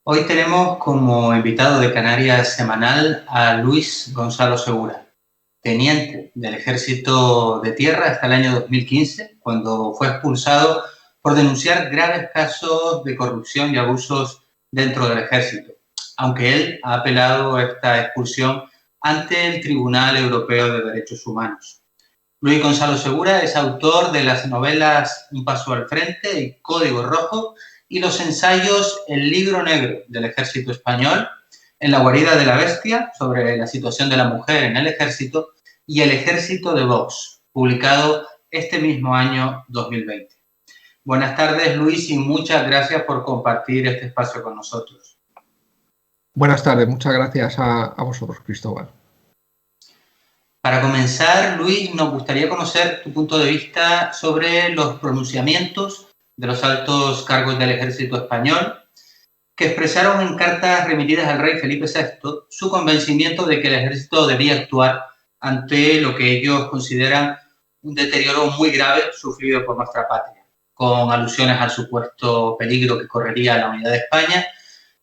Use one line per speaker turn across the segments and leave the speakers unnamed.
Hoy tenemos como invitado de Canarias Semanal a Luis Gonzalo Segura, teniente del Ejército de Tierra hasta el año 2015, cuando fue expulsado por denunciar graves casos de corrupción y abusos dentro del Ejército, aunque él ha apelado esta expulsión ante el Tribunal Europeo de Derechos Humanos. Luis Gonzalo Segura es autor de las novelas Un paso al frente y Código Rojo y los ensayos El libro negro del Ejército Español, En la guarida de la bestia, sobre la situación de la mujer en el Ejército, y El Ejército de Vox, publicado este mismo año 2020. Buenas tardes, Luis, y muchas gracias por compartir este espacio con nosotros.
Buenas tardes, muchas gracias a vosotros, Cristóbal.
Para comenzar, Luis, nos gustaría conocer tu punto de vista sobre los pronunciamientos de los altos cargos del Ejército Español, que expresaron en cartas remitidas al rey Felipe VI su convencimiento de que el Ejército debía actuar ante lo que ellos consideran un deterioro muy grave sufrido por nuestra patria, con alusiones al supuesto peligro que correría la unidad de España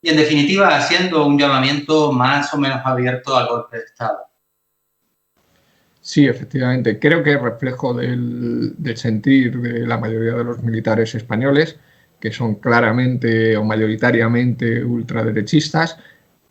y, en definitiva, haciendo un llamamiento más o menos abierto al golpe de Estado.
Sí, efectivamente. Creo que es reflejo del sentir de la mayoría de los militares españoles, que son claramente o mayoritariamente ultraderechistas,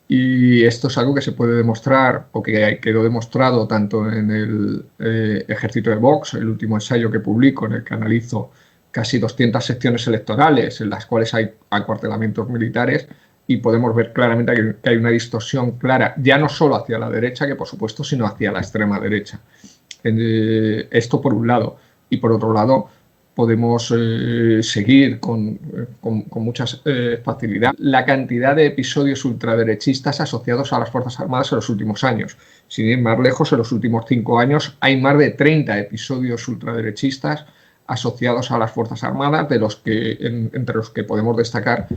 y esto es algo que se puede demostrar, o que quedó demostrado tanto en el Ejército de Vox, el último ensayo que publico, en el que analizo casi 200 secciones electorales en las cuales hay acuartelamientos militares, y podemos ver claramente que hay una distorsión clara, ya no solo hacia la derecha, que por supuesto, sino hacia la extrema derecha. Esto por un lado. Y por otro lado, podemos seguir con mucha facilidad la cantidad de episodios ultraderechistas asociados a las Fuerzas Armadas en los últimos años. Sin ir más lejos, en los últimos 5 años hay más de 30 episodios ultraderechistas asociados a las Fuerzas Armadas, entre los que podemos destacar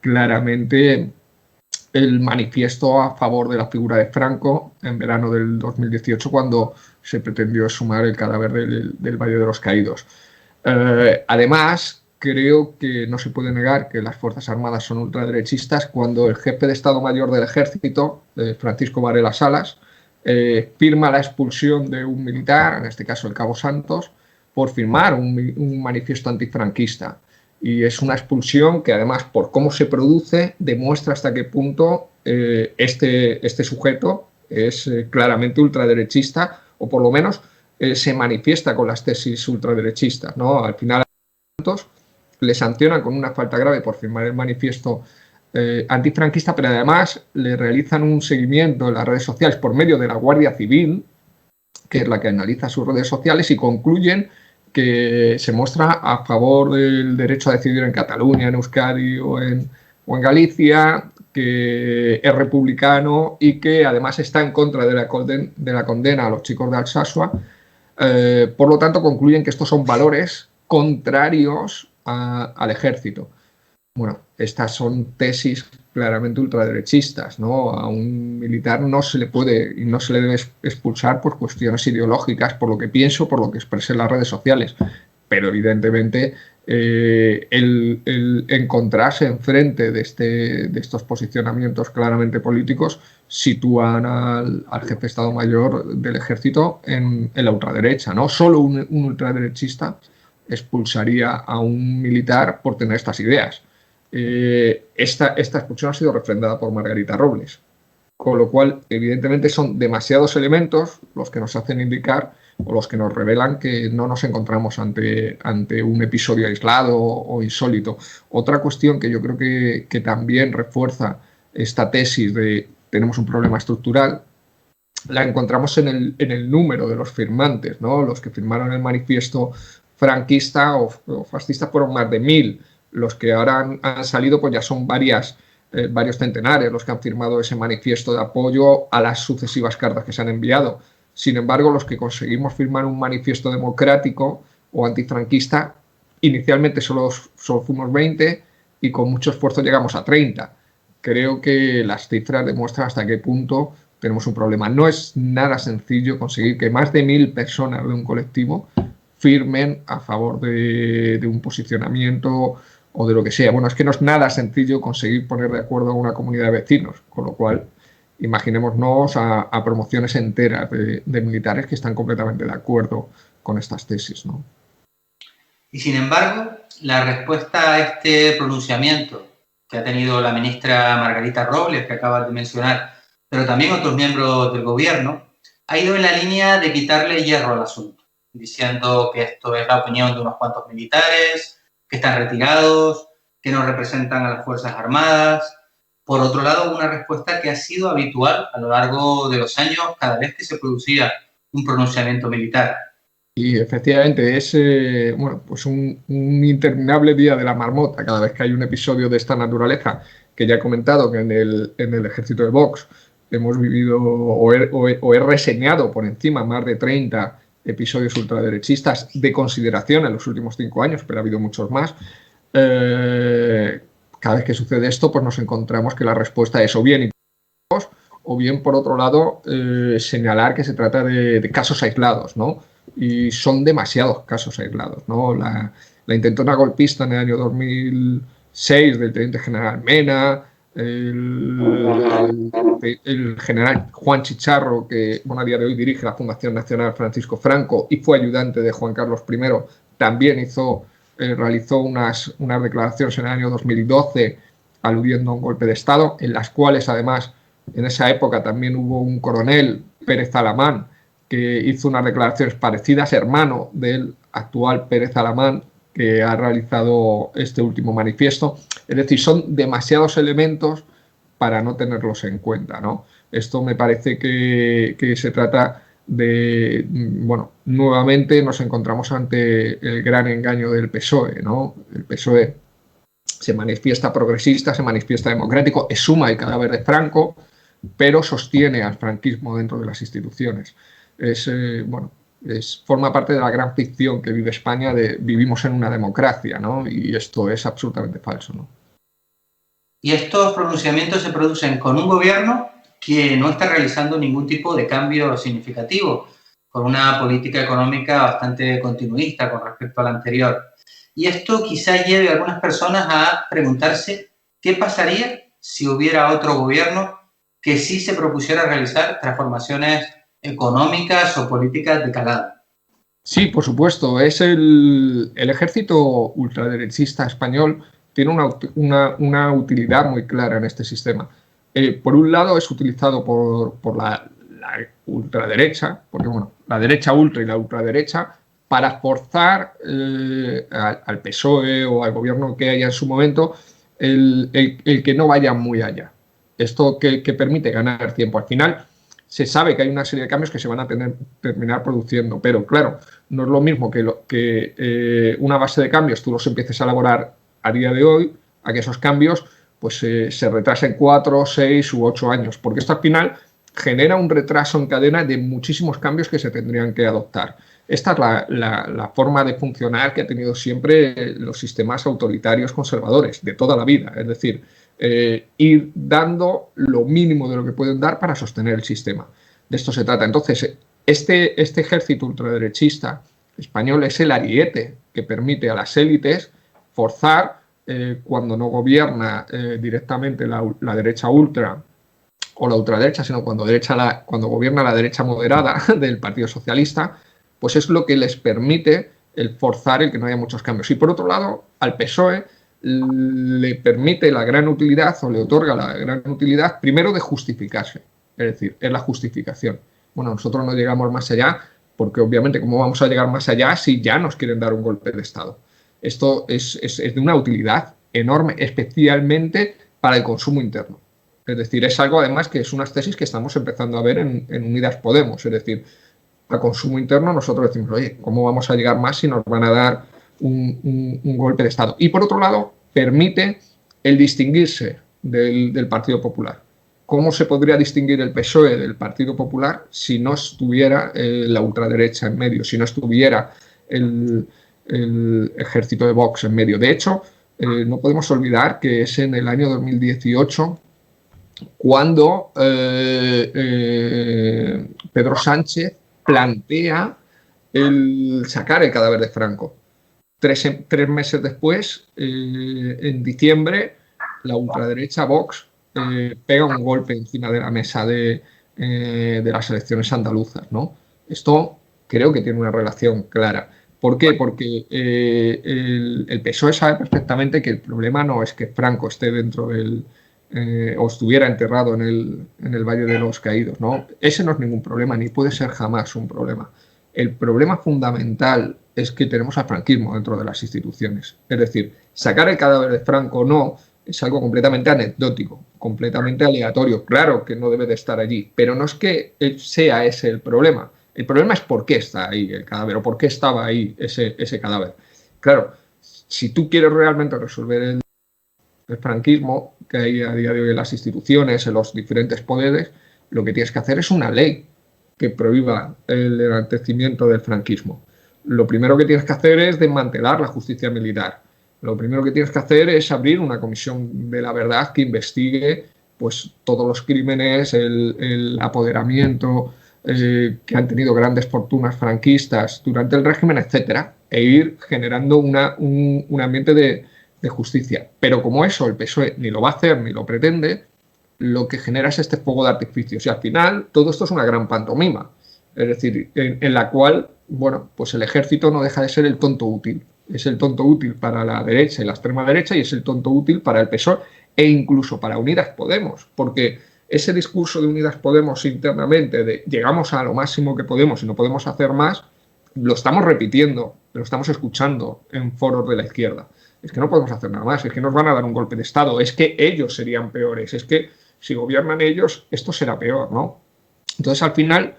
claramente el manifiesto a favor de la figura de Franco en verano del 2018, cuando se pretendió exhumar el cadáver del Valle de los Caídos. Además, creo que no se puede negar que las Fuerzas Armadas son ultraderechistas cuando el jefe de Estado Mayor del Ejército, Francisco Varela Salas, firma la expulsión de un militar, en este caso el cabo Santos, por firmar un manifiesto antifranquista. Y es una expulsión que, además, por cómo se produce, demuestra hasta qué punto este sujeto es claramente ultraderechista, o por lo menos se manifiesta con las tesis ultraderechistas, ¿no? Al final, le sancionan con una falta grave por firmar el manifiesto antifranquista, pero además le realizan un seguimiento en las redes sociales por medio de la Guardia Civil, que es la que analiza sus redes sociales, y concluyen que se muestra a favor del derecho a decidir en Cataluña, en Euskadi o en Galicia, que es republicano y que además está en contra de la condena a los chicos de Alsasua. Por lo tanto, concluyen que estos son valores contrarios al ejército. Bueno, estas son tesis claramente ultraderechistas, ¿no? A un militar no se le puede y no se le debe expulsar por cuestiones ideológicas, por lo que pienso, por lo que expresé en las redes sociales. Pero evidentemente el encontrarse enfrente de estos posicionamientos claramente políticos sitúan al jefe de Estado Mayor del Ejército en la ultraderecha, ¿no? Solo un ultraderechista expulsaría a un militar por tener estas ideas. Esta expulsión ha sido refrendada por Margarita Robles, con lo cual evidentemente son demasiados elementos los que nos hacen indicar o los que nos revelan que no nos encontramos ante un episodio aislado o insólito. Otra cuestión que yo creo que también refuerza esta tesis de tenemos un problema estructural la encontramos en el número de los firmantes, ¿no? Los que firmaron el manifiesto franquista o fascista fueron más de 1000. Los que ahora han salido pues ya son varios centenares los que han firmado ese manifiesto de apoyo a las sucesivas cartas que se han enviado. Sin embargo, los que conseguimos firmar un manifiesto democrático o antifranquista, inicialmente solo fuimos 20 y con mucho esfuerzo llegamos a 30. Creo que las cifras demuestran hasta qué punto tenemos un problema. No es nada sencillo conseguir que más de 1000 personas de un colectivo firmen a favor de un posicionamiento o de lo que sea. Bueno, es que no es nada sencillo conseguir poner de acuerdo a una comunidad de vecinos, con lo cual imaginémonos a promociones enteras de militares que están completamente de acuerdo con estas tesis, ¿no?
Y sin embargo, la respuesta a este pronunciamiento que ha tenido la ministra Margarita Robles, que acabas de mencionar, pero también otros miembros del gobierno, ha ido en la línea de quitarle hierro al asunto, diciendo que esto es la opinión de unos cuantos militares, que están retirados, que no representan a las Fuerzas Armadas. Por otro lado, una respuesta que ha sido habitual a lo largo de los años cada vez que se producía un pronunciamiento militar.
Y efectivamente es bueno, pues un interminable día de la marmota cada vez que hay un episodio de esta naturaleza, que ya he comentado que en el ejército de Vox hemos vivido o he reseñado por encima más de 30 episodios ultraderechistas de consideración en los últimos 5 años, pero ha habido muchos más. Cada vez que sucede esto, pues nos encontramos que la respuesta es o bien por otro lado señalar que se trata de casos aislados, ¿no? Y son demasiados casos aislados, ¿no? La intentona golpista en el año 2006 del teniente general Mena, el general Juan Chicharro, que bueno, a día de hoy dirige la Fundación Nacional Francisco Franco y fue ayudante de Juan Carlos I, también realizó unas declaraciones en el año 2012 aludiendo a un golpe de Estado, en las cuales además en esa época también hubo un coronel, Pérez Alamán, que hizo unas declaraciones parecidas, hermano del actual Pérez Alamán, que ha realizado este último manifiesto. Es decir, son demasiados elementos para no tenerlos en cuenta, ¿no? Esto me parece que se trata de, bueno, nuevamente nos encontramos ante el gran engaño del PSOE, ¿no? El PSOE se manifiesta progresista, se manifiesta democrático, exhuma el cadáver de Franco, pero sostiene al franquismo dentro de las instituciones. Bueno, forma parte de la gran ficción que vive España de vivimos en una democracia, ¿no? Y esto es absolutamente falso, ¿no?
Y estos pronunciamientos se producen con un gobierno que no está realizando ningún tipo de cambio significativo, con una política económica bastante continuista con respecto a la anterior. Y esto quizá lleve a algunas personas a preguntarse qué pasaría si hubiera otro gobierno que sí se propusiera realizar transformaciones económicas o políticas de calado.
Sí, por supuesto. Es el ejército ultraderechista español tiene una utilidad muy clara en este sistema. Por un lado es utilizado por la ultraderecha, porque bueno, la derecha ultra y la ultraderecha, para forzar al PSOE o al gobierno que haya en su momento el que no vaya muy allá. Esto que permite ganar tiempo. Al final se sabe que hay una serie de cambios que se van a terminar produciendo, pero claro, no es lo mismo que una base de cambios tú los empieces a elaborar a día de hoy, a que esos cambios pues se retrasen 4, 6 u 8 años, porque esto al final genera un retraso en cadena de muchísimos cambios que se tendrían que adoptar. Esta es la forma de funcionar que ha tenido siempre los sistemas autoritarios conservadores de toda la vida, es decir, ir dando lo mínimo de lo que pueden dar para sostener el sistema. De esto se trata. Entonces, este ejército ultraderechista español es el ariete que permite a las élites forzar, cuando no gobierna directamente la derecha ultra o la ultraderecha, sino cuando gobierna la derecha moderada del Partido Socialista, pues es lo que les permite el forzar el que no haya muchos cambios. Y por otro lado, al PSOE le permite la gran utilidad o le otorga la gran utilidad primero de justificarse, es decir, es la justificación. Bueno, nosotros no llegamos más allá porque obviamente ¿cómo vamos a llegar más allá si ya nos quieren dar un golpe de Estado? Esto es de una utilidad enorme, especialmente para el consumo interno. Es decir, es algo además que es unas tesis que estamos empezando a ver en Unidas Podemos, es decir, a consumo interno nosotros decimos, oye, ¿cómo vamos a llegar más si nos van a dar un golpe de Estado? Y por otro lado, permite el distinguirse del Partido Popular. ¿Cómo se podría distinguir el PSOE del Partido Popular si no estuviera la ultraderecha en medio, si no estuviera el ejército de Vox en medio? De hecho, no podemos olvidar que es en el año 2018 cuando Pedro Sánchez plantea el sacar el cadáver de Franco. Tres meses después, en diciembre, la ultraderecha Vox pega un golpe encima de la mesa de las elecciones andaluzas, ¿no? Esto creo que tiene una relación clara. ¿Por qué? Porque el PSOE sabe perfectamente que el problema no es que Franco esté dentro o estuviera enterrado en el Valle de los Caídos, ¿no? Ese no es ningún problema, ni puede ser jamás un problema. El problema fundamental es que tenemos al franquismo dentro de las instituciones. Es decir, sacar el cadáver de Franco o no es algo completamente anecdótico, completamente aleatorio. Claro que no debe de estar allí, pero no es que sea ese el problema. El problema es por qué está ahí el cadáver o por qué estaba ahí ese cadáver. Claro, si tú quieres realmente resolver el franquismo que hay a día de hoy en las instituciones, en los diferentes poderes, lo que tienes que hacer es una ley que prohíba el enaltecimiento del franquismo. Lo primero que tienes que hacer es desmantelar la justicia militar. Lo primero que tienes que hacer es abrir una comisión de la verdad que investigue pues, todos los crímenes, el apoderamiento que han tenido grandes fortunas franquistas durante el régimen, etcétera, e ir generando un ambiente de justicia. Pero como eso el PSOE ni lo va a hacer ni lo pretende, lo que genera es este fuego de artificios. Y al final todo esto es una gran pantomima. Es decir, en la cual, bueno, pues el ejército no deja de ser el tonto útil. Es el tonto útil para la derecha y la extrema derecha y es el tonto útil para el PSOE e incluso para Unidas Podemos. Porque ese discurso de Unidas Podemos internamente de llegamos a lo máximo que podemos y no podemos hacer más, lo estamos repitiendo, lo estamos escuchando en foros de la izquierda. Es que no podemos hacer nada más, es que nos van a dar un golpe de Estado, es que ellos serían peores, es que si gobiernan ellos, esto será peor, ¿no? Entonces, al final,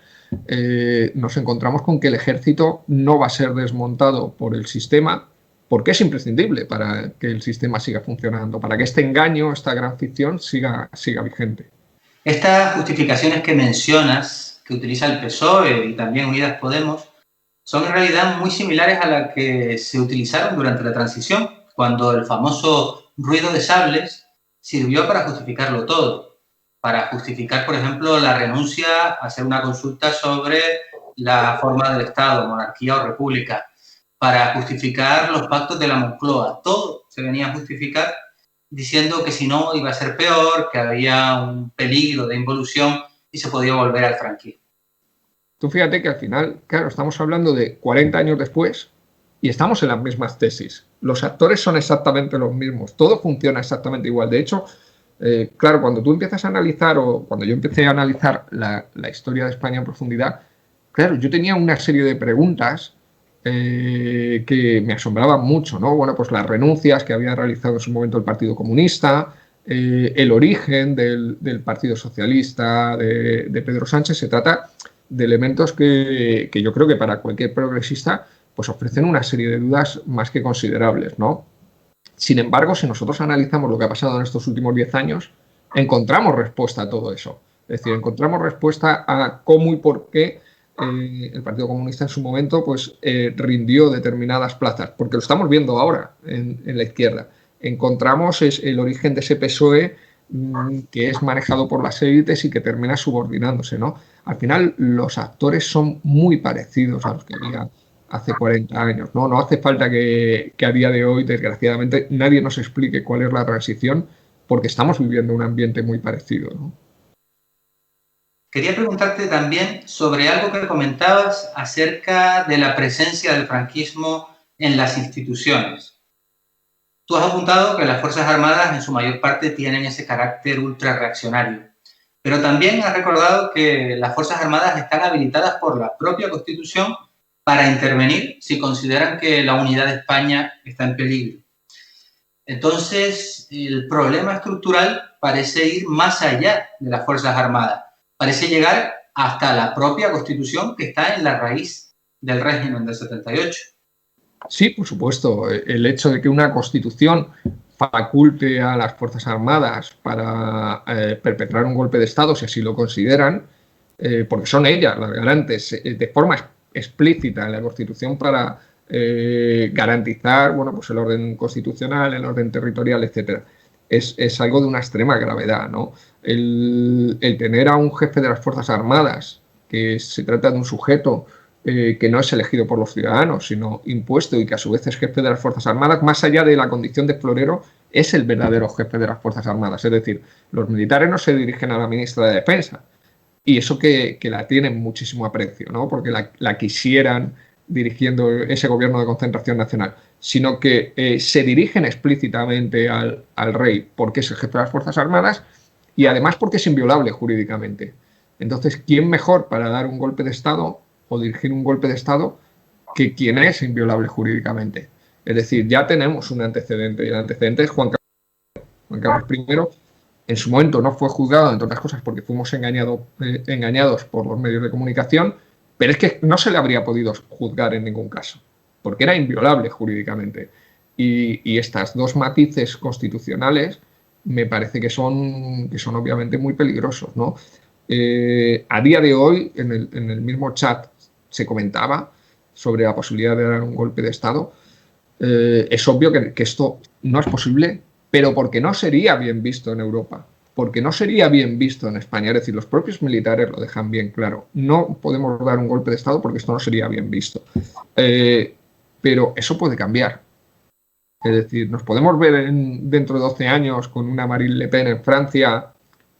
nos encontramos con que el ejército no va a ser desmontado por el sistema, porque es imprescindible para que el sistema siga funcionando, para que este engaño, esta gran ficción siga vigente.
Estas justificaciones que mencionas, que utiliza el PSOE y también Unidas Podemos, son en realidad muy similares a las que se utilizaron durante la transición, cuando el famoso ruido de sables sirvió para justificarlo todo, para justificar, por ejemplo, la renuncia a hacer una consulta sobre la forma del Estado, monarquía o república, para justificar los pactos de la Moncloa. Todo se venía a justificar diciendo que si no iba a ser peor, que había un peligro de involución y se podía volver al franquismo.
Tú fíjate que al final, claro, estamos hablando de 40 años después y estamos en las mismas tesis. Los actores son exactamente los mismos, todo funciona exactamente igual. De hecho, claro, cuando tú empiezas a analizar, o cuando yo empecé a analizar la historia de España en profundidad, claro, yo tenía una serie de preguntas que me asombraban mucho, ¿no? Bueno, pues las renuncias que había realizado en su momento el Partido Comunista, el origen del Partido Socialista de Pedro Sánchez. Se trata de elementos que yo creo que para cualquier progresista pues ofrecen una serie de dudas más que considerables, ¿no? Sin embargo, si nosotros analizamos lo que ha pasado en estos últimos 10 años, encontramos respuesta a todo eso. Es decir, encontramos respuesta a cómo y por qué el Partido Comunista en su momento pues, rindió determinadas plazas, porque lo estamos viendo ahora en la izquierda. Encontramos el origen de ese PSOE que es manejado por las élites y que termina subordinándose, ¿no? Al final, los actores son muy parecidos a los que había hace 40 años, ¿no? No hace falta que a día de hoy, desgraciadamente, nadie nos explique cuál es la transición, porque estamos viviendo un ambiente muy parecido, ¿no?
Quería preguntarte también sobre algo que comentabas acerca de la presencia del franquismo en las instituciones. Tú has apuntado que las Fuerzas Armadas en su mayor parte tienen ese carácter ultrarreaccionario, pero también has recordado que las Fuerzas Armadas están habilitadas por la propia Constitución para intervenir si consideran que la unidad de España está en peligro. Entonces, el problema estructural parece ir más allá de las Fuerzas Armadas, parece llegar hasta la propia Constitución que está en la raíz del régimen del 78.
Sí, por supuesto. El hecho de que una Constitución faculte a las Fuerzas Armadas para perpetrar un golpe de Estado, si así lo consideran, porque son ellas las garantes, de forma explícita en la Constitución para garantizar, bueno, pues el orden constitucional, el orden territorial, etcétera. Es algo de una extrema gravedad, ¿no? El tener a un jefe de las Fuerzas Armadas, que se trata de un sujeto que no es elegido por los ciudadanos, sino impuesto y que a su vez es jefe de las Fuerzas Armadas, más allá de la condición de florero, es el verdadero jefe de las Fuerzas Armadas. Es decir, los militares no se dirigen a la ministra de Defensa, y eso que la tienen muchísimo aprecio, ¿no? Porque la quisieran dirigiendo ese gobierno de concentración nacional, sino que se dirigen explícitamente al rey porque es el jefe de las Fuerzas Armadas y además porque es inviolable jurídicamente. Entonces, ¿quién mejor para dar un golpe de Estado o dirigir un golpe de Estado que quien es inviolable jurídicamente? Es decir, ya tenemos un antecedente, y el antecedente es Juan Carlos I. En su momento no fue juzgado, entre otras cosas, porque fuimos engañados por los medios de comunicación, pero es que no se le habría podido juzgar en ningún caso, porque era inviolable jurídicamente. Y estas dos matices constitucionales me parece que son obviamente muy peligrosos, ¿no? A día de hoy, en el mismo chat se comentaba sobre la posibilidad de dar un golpe de Estado. Es obvio que esto no es posible, pero porque no sería bien visto en Europa, porque no sería bien visto en España. Es decir, los propios militares lo dejan bien claro. No podemos dar un golpe de Estado porque esto no sería bien visto. Pero eso puede cambiar. Es decir, nos podemos ver dentro de 12 años con una Marine Le Pen en Francia,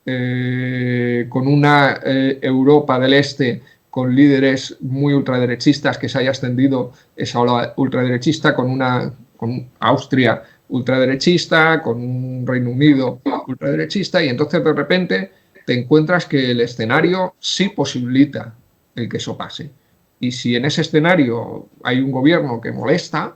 con una Europa del Este con líderes muy ultraderechistas, que se haya extendido esa ola ultraderechista, con Austria ultraderechista, con un Reino Unido ultraderechista, y entonces de repente te encuentras que el escenario sí posibilita el que eso pase. Y si en ese escenario hay un gobierno que molesta,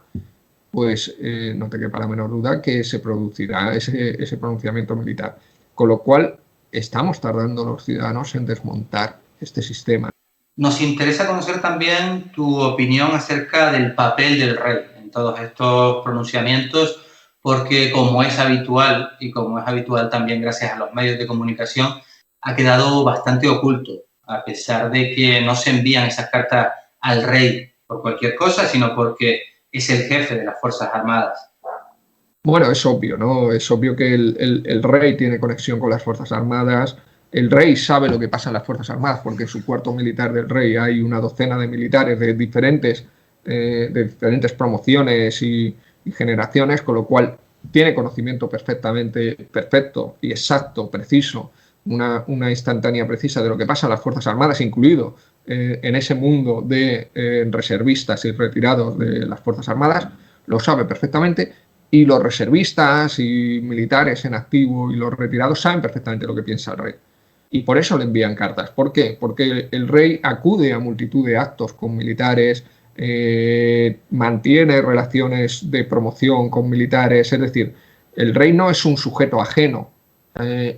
pues no te quepa la menor duda que se producirá ese pronunciamiento militar. Con lo cual, estamos tardando los ciudadanos en desmontar este sistema.
Nos interesa conocer también tu opinión acerca del papel del rey en todos estos pronunciamientos, porque como es habitual, y como es habitual también gracias a los medios de comunicación, ha quedado bastante oculto, a pesar de que no se envían esas cartas al rey por cualquier cosa, sino porque es el jefe de las Fuerzas Armadas.
Bueno, es obvio, ¿no? Es obvio que el rey tiene conexión con las Fuerzas Armadas. El rey sabe lo que pasa en las Fuerzas Armadas porque en su cuerpo militar del rey hay una docena de militares de diferentes promociones y generaciones, con lo cual tiene conocimiento perfecto y exacto, preciso, una instantánea precisa de lo que pasa en las Fuerzas Armadas, incluido en ese mundo de reservistas y retirados de las Fuerzas Armadas, lo sabe perfectamente. Y los reservistas y militares en activo y los retirados saben perfectamente lo que piensa el rey. Y por eso le envían cartas. ¿Por qué? Porque el rey acude a multitud de actos con militares, mantiene relaciones de promoción con militares. Es decir, el rey no es un sujeto ajeno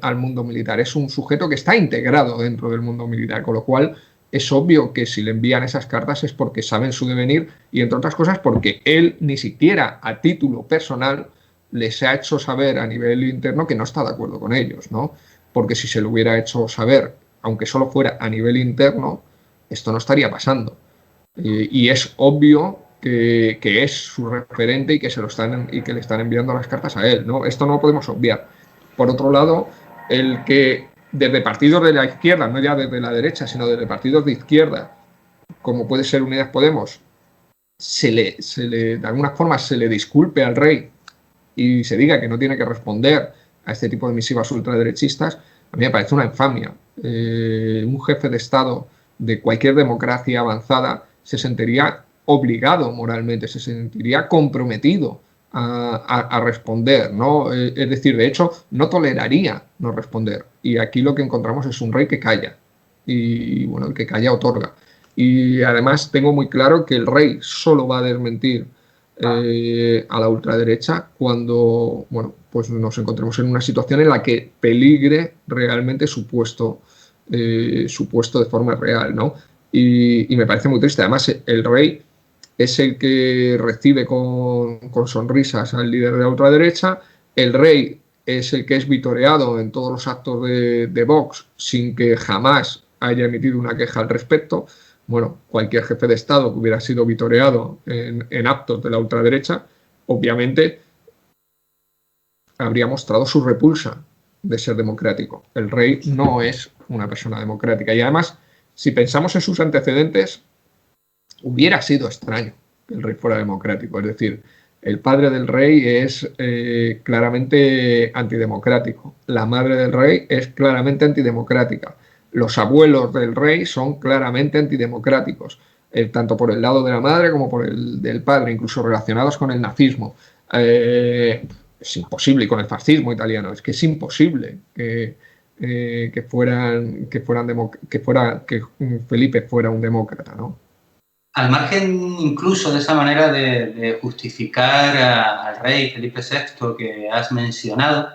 al mundo militar, es un sujeto que está integrado dentro del mundo militar, con lo cual es obvio que si le envían esas cartas es porque saben su devenir y, entre otras cosas, porque él ni siquiera a título personal les ha hecho saber a nivel interno que no está de acuerdo con ellos, ¿no? Porque si se lo hubiera hecho saber, aunque solo fuera a nivel interno, esto no estaría pasando. Y es obvio que es su referente y que le están enviando las cartas a él, ¿no? Esto no lo podemos obviar. Por otro lado, el que desde partidos de la izquierda, no ya desde la derecha, sino desde partidos de izquierda, como puede ser Unidas Podemos, de alguna forma se le disculpe al rey y se diga que no tiene que responder a este tipo de misivas ultraderechistas, a mí me parece una infamia. Un jefe de Estado de cualquier democracia avanzada se sentiría obligado moralmente, se sentiría comprometido a responder, ¿no? Es decir, de hecho, no toleraría no responder. Y aquí lo que encontramos es un rey que calla. Y bueno, el que calla otorga. Y además tengo muy claro que el rey solo va a desmentir a la ultraderecha cuando, bueno, pues nos encontremos en una situación en la que peligre realmente su puesto de forma real, ¿no? Y me parece muy triste. Además, el rey es el que recibe con sonrisas al líder de la ultraderecha. El rey es el que es vitoreado en todos los actos de Vox sin que jamás haya emitido una queja al respecto. Bueno, cualquier jefe de Estado que hubiera sido vitoreado en actos de la ultraderecha, obviamente habría mostrado su repulsa de ser democrático. El rey no es una persona democrática. Y además, si pensamos en sus antecedentes, hubiera sido extraño que el rey fuera democrático. Es decir, el padre del rey es claramente antidemocrático. La madre del rey es claramente antidemocrática. Los abuelos del rey son claramente antidemocráticos, tanto por el lado de la madre como por el del padre, incluso relacionados con el nazismo. Es imposible, y con el fascismo italiano, es que es imposible que Felipe fuera un demócrata, ¿no?
Al margen incluso de esa manera de justificar al rey Felipe VI que has mencionado,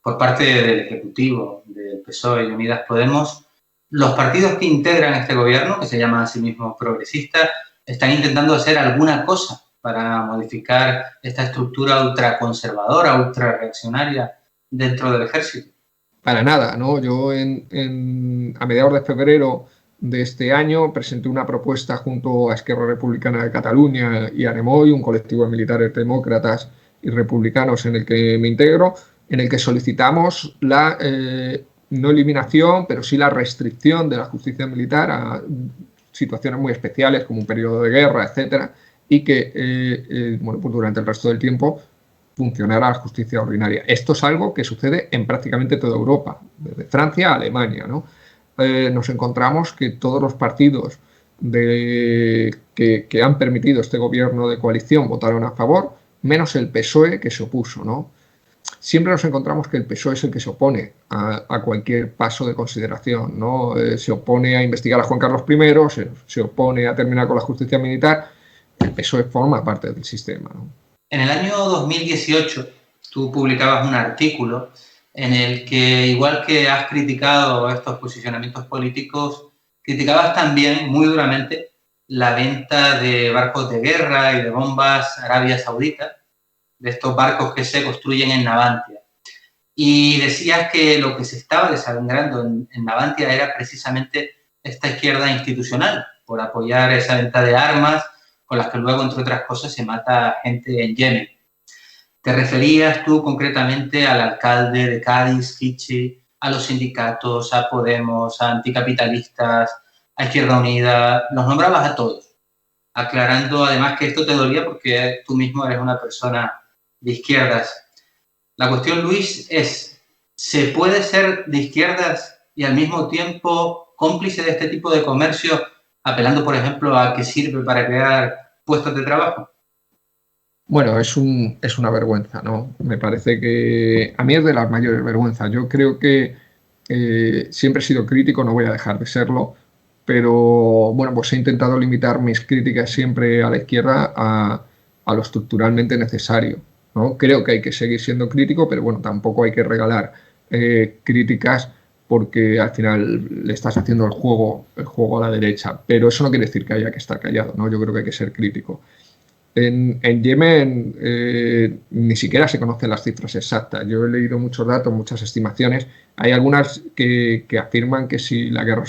por parte del Ejecutivo, del PSOE y Unidas Podemos, los partidos que integran este gobierno, que se llaman a sí mismos progresistas, están intentando hacer alguna cosa para modificar esta estructura ultraconservadora, ultrarreaccionaria dentro del ejército.
Para nada, ¿no? Yo a mediados de febrero de este año presenté una propuesta junto a Esquerra Republicana de Cataluña y Aremoy, un colectivo de militares demócratas y republicanos en el que me integro, en el que solicitamos la no eliminación, pero sí la restricción de la justicia militar a situaciones muy especiales como un periodo de guerra, etcétera, y que bueno, pues durante el resto del tiempo funcionara la justicia ordinaria. Esto es algo que sucede en prácticamente toda Europa, desde Francia a Alemania, ¿no? Nos encontramos que todos los partidos que han permitido este gobierno de coalición votaron a favor, menos el PSOE que se opuso, ¿no? Siempre nos encontramos que el PSOE es el que se opone a cualquier paso de consideración, ¿no? Se opone a investigar a Juan Carlos I, se opone a terminar con la justicia militar. El PSOE forma parte del sistema, ¿no?
En el año 2018 tú publicabas un artículo en el que, igual que has criticado estos posicionamientos políticos, criticabas también muy duramente la venta de barcos de guerra y de bombas a Arabia Saudita, de estos barcos que se construyen en Navantia. Y decías que lo que se estaba desangrando en Navantia era precisamente esta izquierda institucional, por apoyar esa venta de armas con las que luego, entre otras cosas, se mata gente en Yemen. Te referías tú concretamente al alcalde de Cádiz, Kichi, a los sindicatos, a Podemos, a anticapitalistas, a Izquierda Unida, los nombrabas a todos, aclarando además que esto te dolía porque tú mismo eres una persona de izquierdas. La cuestión, Luis, es, ¿se puede ser de izquierdas y al mismo tiempo cómplice de este tipo de comercio, apelando, por ejemplo, a que sirve para crear puestos de trabajo?
Bueno, es una vergüenza, ¿no? Me parece que a mí es de las mayores vergüenzas. Yo creo que siempre he sido crítico, no voy a dejar de serlo, pero bueno, pues he intentado limitar mis críticas siempre a la izquierda a lo estructuralmente necesario, ¿no? Creo que hay que seguir siendo crítico, pero bueno, tampoco hay que regalar críticas porque al final le estás haciendo el juego a la derecha. Pero eso no quiere decir que haya que estar callado, ¿no? Yo creo que hay que ser crítico. En Yemen ni siquiera se conocen las cifras exactas. Yo he leído muchos datos, muchas estimaciones. Hay algunas que afirman que si la guerra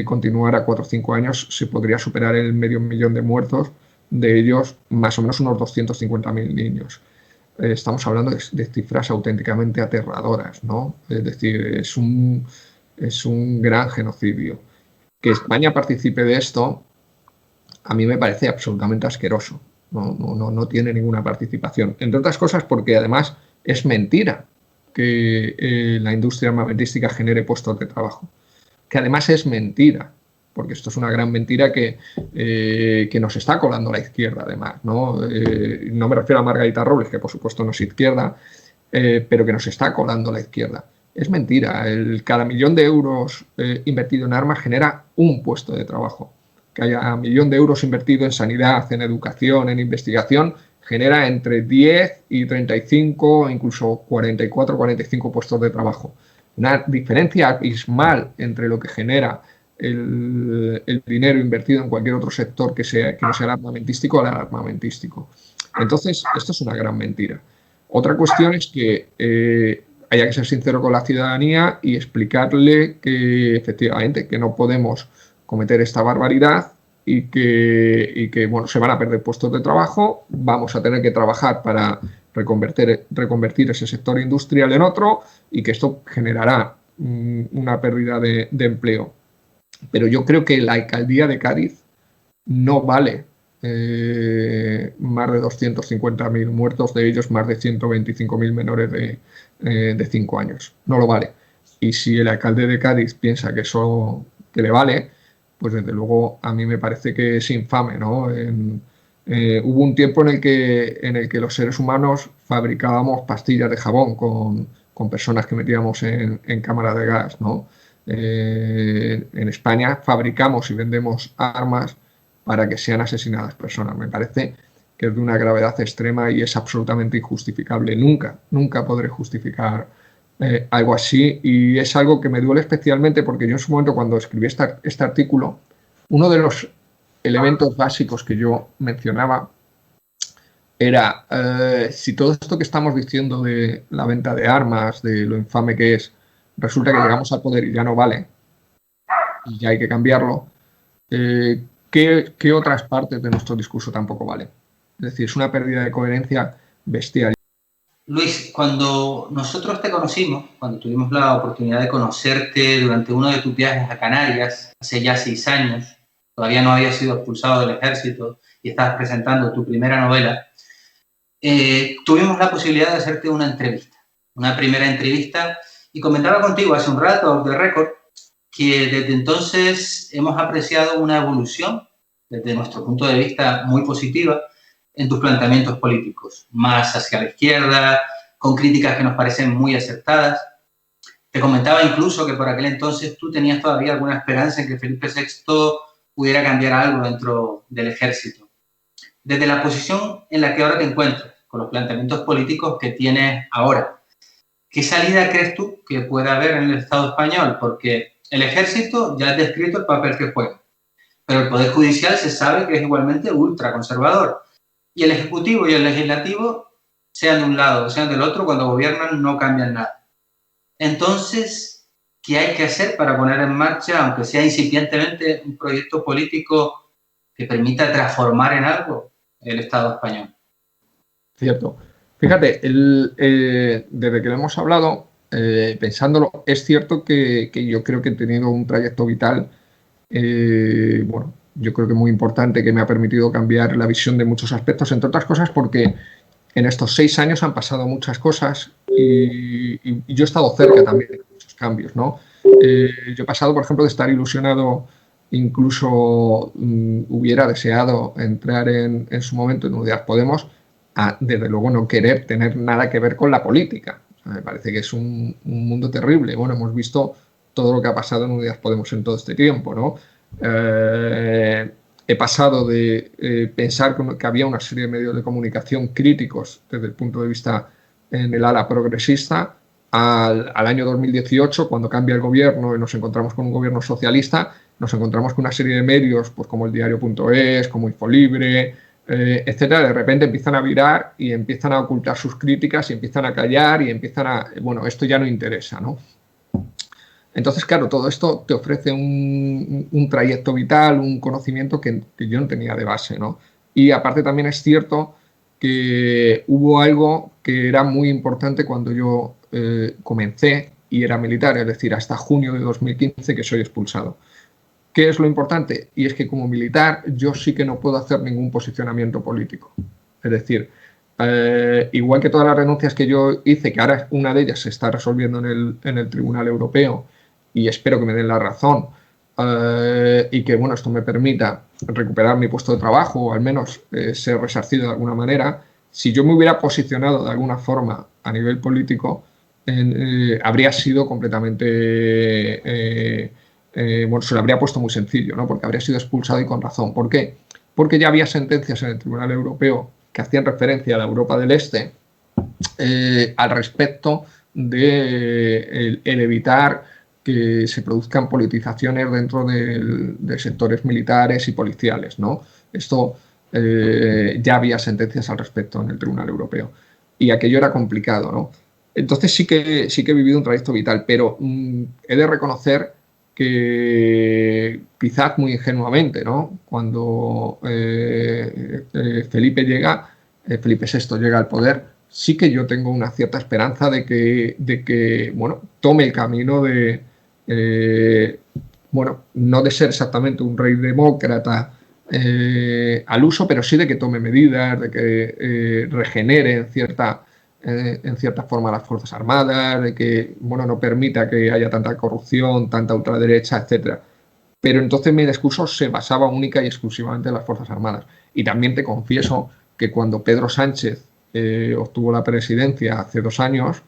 continuara 4 o 5 años, se podría superar el 500.000 de muertos, de ellos más o menos unos 250.000 niños. Estamos hablando de cifras auténticamente aterradoras, ¿no? Es decir, es un gran genocidio. Que España participe de esto a mí me parece absolutamente asqueroso. No tiene ninguna participación. Entre otras cosas porque además es mentira que la industria armamentística genere puestos de trabajo. Que además es mentira, porque esto es una gran mentira que nos está colando la izquierda además, ¿no? No me refiero a Margarita Robles, que por supuesto no es izquierda, pero que nos está colando la izquierda. Es mentira. Cada 1.000.000 de euros invertido en armas genera un puesto de trabajo. Que haya 1.000.000 de euros invertido en sanidad, en educación, en investigación, genera entre 10 y 35, incluso 44, 45 puestos de trabajo. Una diferencia abismal entre lo que genera el dinero invertido en cualquier otro sector que no sea el armamentístico al armamentístico. Entonces, esto es una gran mentira. Otra cuestión es que haya que ser sincero con la ciudadanía y explicarle que efectivamente que no podemos cometer esta barbaridad y que bueno, se van a perder puestos de trabajo, vamos a tener que trabajar para reconvertir ese sector industrial en otro y que esto generará una pérdida de empleo. Pero yo creo que la alcaldía de Cádiz no vale más de 250.000 muertos, de ellos más de 125.000 menores de 5 años. No lo vale. Y si el alcalde de Cádiz piensa que eso que le vale, pues desde luego a mí me parece que es infame, ¿no? Hubo un tiempo en el que los seres humanos fabricábamos pastillas de jabón con personas que metíamos en cámaras de gas, ¿no? En España fabricamos y vendemos armas para que sean asesinadas personas. Me parece que es de una gravedad extrema y es absolutamente injustificable. Nunca, nunca podré justificar algo así, y es algo que me duele especialmente porque yo en su momento, cuando escribí este artículo, uno de los elementos básicos que yo mencionaba era si todo esto que estamos diciendo de la venta de armas, de lo infame que es, resulta que llegamos al poder y ya no vale, y ya hay que cambiarlo, ¿qué otras partes de nuestro discurso tampoco valen? Es decir, es una pérdida de coherencia bestial.
Luis, cuando nosotros te conocimos, cuando tuvimos la oportunidad de conocerte durante uno de tus viajes a Canarias, hace ya 6 años, todavía no habías sido expulsado del ejército y estabas presentando tu primera novela, tuvimos la posibilidad de hacerte una primera entrevista, y comentaba contigo hace un rato, off the record, que desde entonces hemos apreciado una evolución, desde nuestro punto de vista, muy positiva en tus planteamientos políticos, más hacia la izquierda, con críticas que nos parecen muy aceptadas. Te comentaba incluso que por aquel entonces tú tenías todavía alguna esperanza en que Felipe VI pudiera cambiar algo dentro del ejército. Desde la posición en la que ahora te encuentras, con los planteamientos políticos que tienes ahora, ¿qué salida crees tú que pueda haber en el Estado español? Porque el ejército ya has descrito el papel que juega, pero el Poder Judicial se sabe que es igualmente ultraconservador. Y el Ejecutivo y el Legislativo, sean de un lado o sean del otro, cuando gobiernan no cambian nada. Entonces, ¿qué hay que hacer para poner en marcha, aunque sea incipientemente, un proyecto político que permita transformar en algo el Estado español?
Cierto. Fíjate, desde que lo hemos hablado, pensándolo, es cierto que yo creo que he tenido un trayecto vital, bueno, yo creo que muy importante, que me ha permitido cambiar la visión de muchos aspectos, entre otras cosas porque en estos 6 años han pasado muchas cosas y yo he estado cerca también de muchos cambios, ¿no? Yo he pasado, por ejemplo, de estar ilusionado, incluso hubiera deseado entrar en su momento en Unidas Podemos, a, desde luego, no querer tener nada que ver con la política. O sea, me parece que es un mundo terrible. Bueno, hemos visto todo lo que ha pasado en Unidas Podemos en todo este tiempo, ¿no? He pasado de pensar que había una serie de medios de comunicación críticos desde el punto de vista en el ala progresista al año 2018, cuando cambia el gobierno y nos encontramos con un gobierno socialista, nos encontramos con una serie de medios pues como el diario.es, como Infolibre, etcétera, de repente empiezan a virar y empiezan a ocultar sus críticas y empiezan a callar y empiezan a, bueno, esto ya no interesa, ¿no? Entonces, claro, todo esto te ofrece un trayecto vital, un conocimiento que yo no tenía de base, ¿no? Y aparte también es cierto que hubo algo que era muy importante cuando yo comencé y era militar, es decir, hasta junio de 2015 que soy expulsado. ¿Qué es lo importante? Y es que como militar yo sí que no puedo hacer ningún posicionamiento político. Es decir, igual que todas las renuncias que yo hice, que ahora una de ellas se está resolviendo en el Tribunal Europeo, y espero que me den la razón, y que bueno, esto me permita recuperar mi puesto de trabajo o al menos ser resarcido de alguna manera. Si yo me hubiera posicionado de alguna forma a nivel político, habría sido completamente, bueno, se lo habría puesto muy sencillo, ¿no? Porque habría sido expulsado y con razón. ¿Por qué? Porque ya había sentencias en el Tribunal Europeo que hacían referencia a la Europa del Este al respecto de el evitar que se produzcan politizaciones dentro de sectores militares y policiales, ¿no? Esto ya había sentencias al respecto en el Tribunal Europeo y aquello era complicado, ¿no? Entonces sí que he vivido un trayecto vital, pero he de reconocer que quizás muy ingenuamente, ¿no? Cuando Felipe VI llega al poder, sí que yo tengo una cierta esperanza de que bueno, tome el camino de, bueno, no de ser exactamente un rey demócrata al uso, pero sí de que tome medidas, de que regenere en cierta forma las Fuerzas Armadas, de que no permita que haya tanta corrupción, tanta ultraderecha, etcétera. Pero entonces mi discurso se basaba única y exclusivamente en las Fuerzas Armadas. Y también te confieso que cuando Pedro Sánchez obtuvo la presidencia hace 2 años,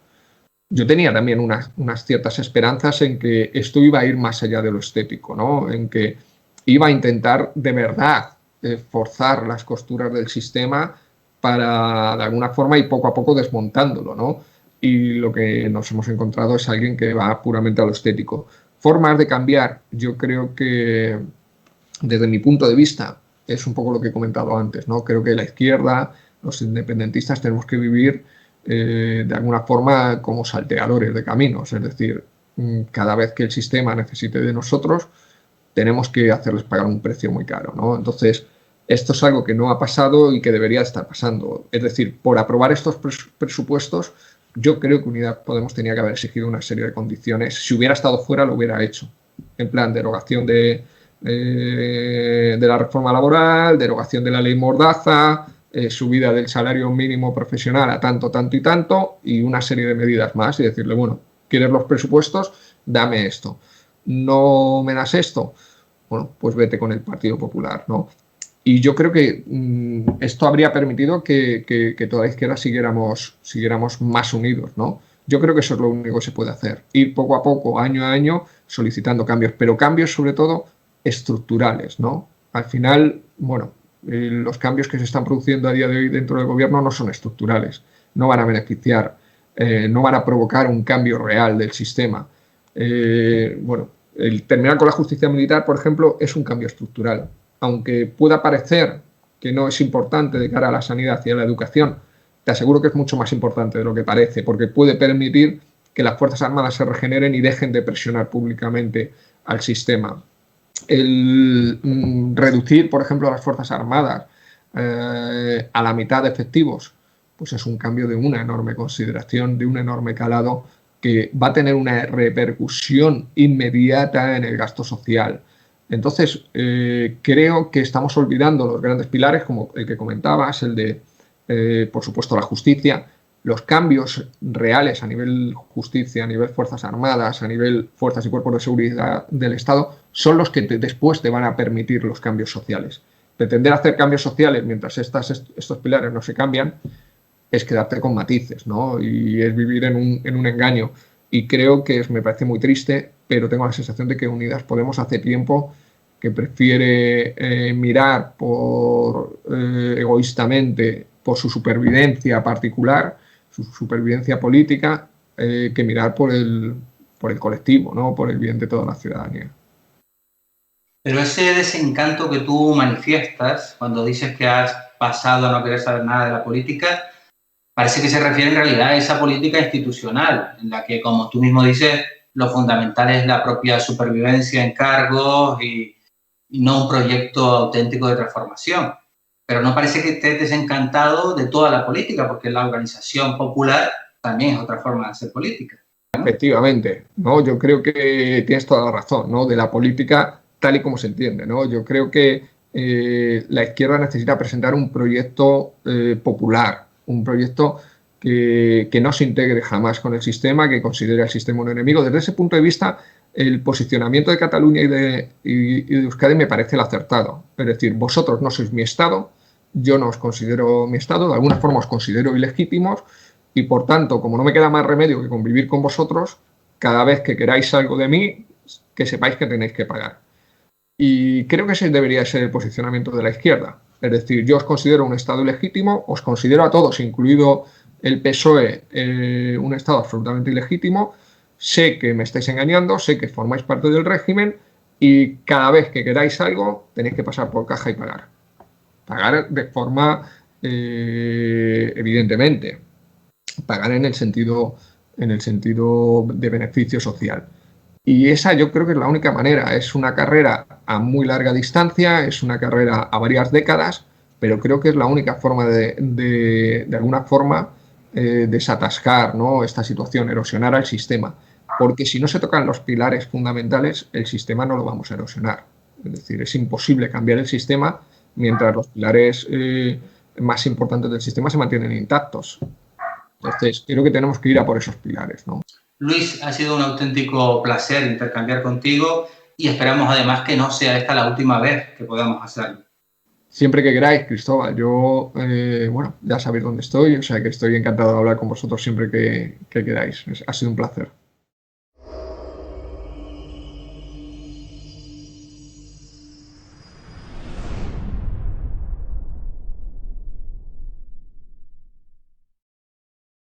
yo tenía también unas ciertas esperanzas en que esto iba a ir más allá de lo estético, ¿no? En que iba a intentar de verdad forzar las costuras del sistema para, de alguna forma, ir poco a poco desmontándolo, ¿no? Y lo que nos hemos encontrado es alguien que va puramente a lo estético. Formas de cambiar, yo creo que, desde mi punto de vista, es un poco lo que he comentado antes, ¿no? Creo que la izquierda, los independentistas, tenemos que vivir de alguna forma como salteadores de caminos, es decir, cada vez que el sistema necesite de nosotros, tenemos que hacerles pagar un precio muy caro, ¿no? Entonces, esto es algo que no ha pasado y que debería estar pasando. Es decir, por aprobar estos presupuestos, yo creo que Unidas Podemos tenía que haber exigido una serie de condiciones. Si hubiera estado fuera, lo hubiera hecho. En plan, derogación de la reforma laboral, derogación de la ley Mordaza, subida del salario mínimo profesional a tanto, tanto y tanto, y una serie de medidas más, y decirle, bueno, ¿quieres los presupuestos? Dame esto. ¿No me das esto? Bueno, pues vete con el Partido Popular, ¿no? Y yo creo que esto habría permitido que toda la izquierda siguiéramos más unidos, ¿no? Yo creo que eso es lo único que se puede hacer. Ir poco a poco, año a año, solicitando cambios, pero cambios sobre todo estructurales, ¿no? Al final, los cambios que se están produciendo a día de hoy dentro del gobierno no son estructurales, no van a beneficiar, no van a provocar un cambio real del sistema. El terminar con la justicia militar, por ejemplo, es un cambio estructural. Aunque pueda parecer que no es importante de cara a la sanidad y a la educación, te aseguro que es mucho más importante de lo que parece, porque puede permitir que las Fuerzas Armadas se regeneren y dejen de presionar públicamente al sistema. El reducir, por ejemplo, a las Fuerzas Armadas a la mitad de efectivos, pues es un cambio de una enorme consideración, de un enorme calado, que va a tener una repercusión inmediata en el gasto social. Entonces, creo que estamos olvidando los grandes pilares, como el que comentabas, el de, por supuesto, la justicia. Los cambios reales a nivel justicia, a nivel Fuerzas Armadas, a nivel Fuerzas y Cuerpos de Seguridad del Estado, son los que después te van a permitir los cambios sociales. Pretender hacer cambios sociales mientras estos pilares no se cambian es quedarte con matices, ¿no? Y es vivir en un engaño. Y creo que me parece muy triste, pero tengo la sensación de que Unidas Podemos hace tiempo que prefiere mirar egoístamente por su supervivencia particular, su supervivencia política, que mirar por el colectivo, ¿no? Por el bien de toda la ciudadanía.
Pero ese desencanto que tú manifiestas cuando dices que has pasado a no querer saber nada de la política, parece que se refiere en realidad a esa política institucional, en la que, como tú mismo dices, lo fundamental es la propia supervivencia en cargos y no un proyecto auténtico de transformación. Pero no parece que estés desencantado de toda la política, porque la organización popular también es otra forma de hacer política, ¿no?
Efectivamente, ¿no? Yo creo que tienes toda la razón, ¿no? De la política tal y como se entiende, ¿no? Yo creo que la izquierda necesita presentar un proyecto popular, un proyecto que no se integre jamás con el sistema, que considere al sistema un enemigo. Desde ese punto de vista, el posicionamiento de Cataluña y de Euskadi me parece el acertado. Es decir, vosotros no sois mi Estado, yo no os considero mi Estado, de alguna forma os considero ilegítimos, y por tanto, como no me queda más remedio que convivir con vosotros, cada vez que queráis algo de mí, que sepáis que tenéis que pagar. Y creo que ese debería ser el posicionamiento de la izquierda. Es decir, yo os considero un Estado ilegítimo, os considero a todos, incluido el PSOE, un Estado absolutamente ilegítimo. Sé que me estáis engañando, sé que formáis parte del régimen y cada vez que queráis algo tenéis que pasar por caja y pagar. Pagar de forma, evidentemente, pagar en el sentido de beneficio social. Y esa yo creo que es la única manera. Es una carrera a muy larga distancia, es una carrera a varias décadas, pero creo que es la única forma de alguna forma, desatascar, ¿no? Esta situación, erosionar al sistema. Porque si no se tocan los pilares fundamentales, el sistema no lo vamos a erosionar. Es decir, es imposible cambiar el sistema mientras los pilares más importantes del sistema se mantienen intactos. Entonces, creo que tenemos que ir a por esos pilares, ¿no?
Luis, ha sido un auténtico placer intercambiar contigo y esperamos además que no sea esta la última vez que podamos hacerlo.
Siempre que queráis, Cristóbal. Yo, bueno, ya sabéis dónde estoy, o sea que estoy encantado de hablar con vosotros siempre que queráis. Ha sido un placer.